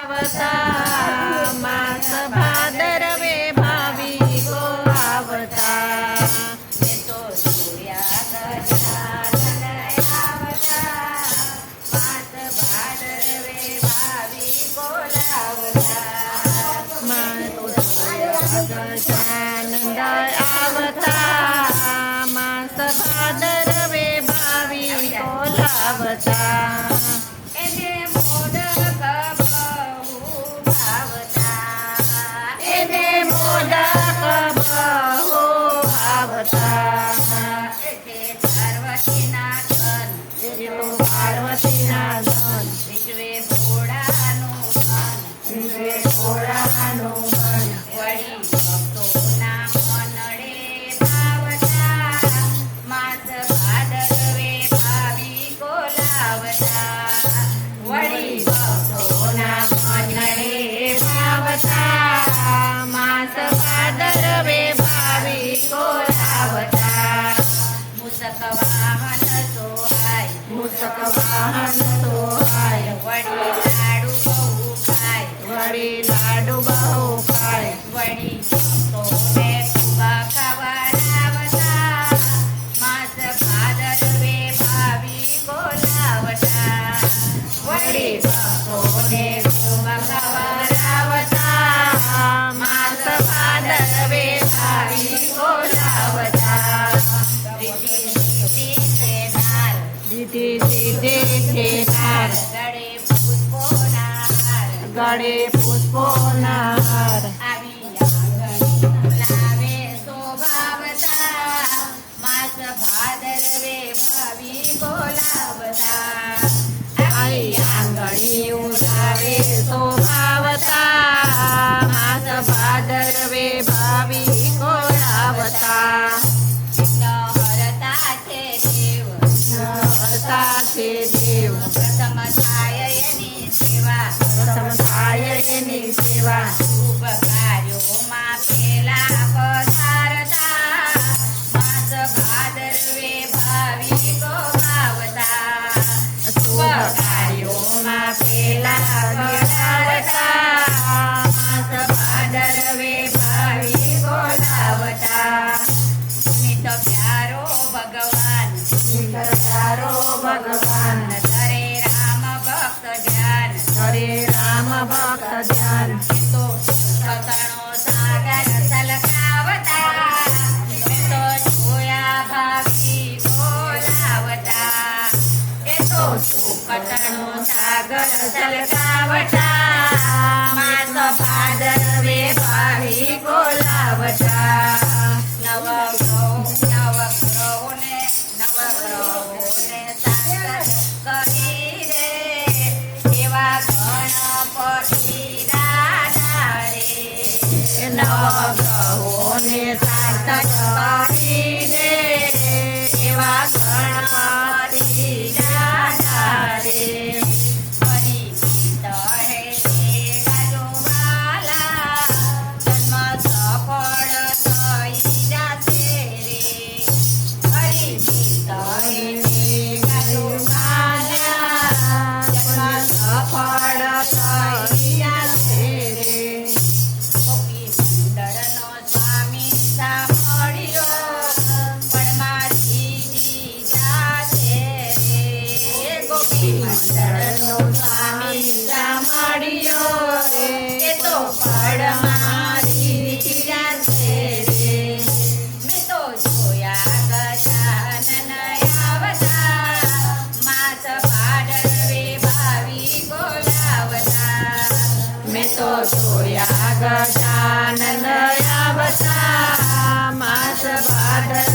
આવતા માસ ભાદરવે ભાવિકો આવતા મેં તો જોયા ગજાનન આવતા માસ ભાદરવે ભાવિકો લાવતા માસ ગજાનંદ આવતા માસ ભાદરવે ભાવિકો લાવતા એને મોદક બહુ ભાવતા એને મોદક બહુ ભાવતા તે પાર્વતીના ધન જેટલું પાર્વતીના ધન વિશ્વે ભોળાનું મન વિશ્વે ભોળાનું મન વળી ભક્તોના મનડે ભાવતા માસ ભાદરવે ભાવિકો લાવતા વળી ભક્તોના મનડે ભાવતા માસ ભાદરવે ભાવિકો લાવતા મુસક વાહન સોહાય મુસક વાહન સોહાય વળી લાડુ બહુ ખાય વળી લાડુ બહુ ખાય વળી ભક્તોને ખુબા ખવડાવતા માસ ભાદરવે ભાવિકો લાવતા વળી ભક્તોને ખૂબ ખવડાવતા માસ ભાદરવે ભાવિકો લાવતા રીતિ નીતિ છે નાર દીધી સીધે છે નાર ગળે પુષ્પોના હાર ગળે પુષ્પોના હાર આવી આંગણી લાવે શોભાવતા માસ ભાદરવે ભાવિકો લાવતા આઈ આંગળી ઉડાવે શોભાવતા માસ ભાદરવે ભાવિકો લાવતા હરતા છે દેવ હરતા છે દેવ પ્રથમ થાય એની સેવા પ્રથમ થાય એની સેવા શુભ કાર્યોમાં પેલા પધારતા માસ ભાદરવે ભાવિકો ભાવતા શુભ કાર્યોમાં પેલા પધારતા માસ ભાદરવે ભાવિકો લાવતા નિત પ્યારો ભગવાન તારો ભગવાન ધરે રામ ભક્ત ધ્યાન હરે રામ ભક્ત ધ્યાન તો સતણો સાગર સલકાવતા મેં તો જોયા ભાવિકો લાવતા એ તો સુકટણો સાગર સલકાવતા માસ ભાદરવે ભાવિકો લાવતા નવગ્રહોને શાંત કરી દે એવા ગણપતિ દાદા રે નવગ્રહોને સાર્થક કરી દે એવા ગણપતિ દાદા રે હરી ગીત હે ગાજોવાલા જન્મ સફળ થઈ જાશે રે હરી ગીત હે ગાજોવાલા જન્મ સફળ થઈ જશે રે ગોપી મંડળનો સ્વામી સાંભળ્યો પણ મારી દીજા છે રે ગોપી મંડળનો સ્વામી સાંભળ્યો રે એ તો પડમારી દીજા છે રે મેં તો જોયા ગજાનન આવતા માસ ભાદરવે ભાવિકો લાવતા મેં તો જોયા ગજાનન આવતા માસ ભાદર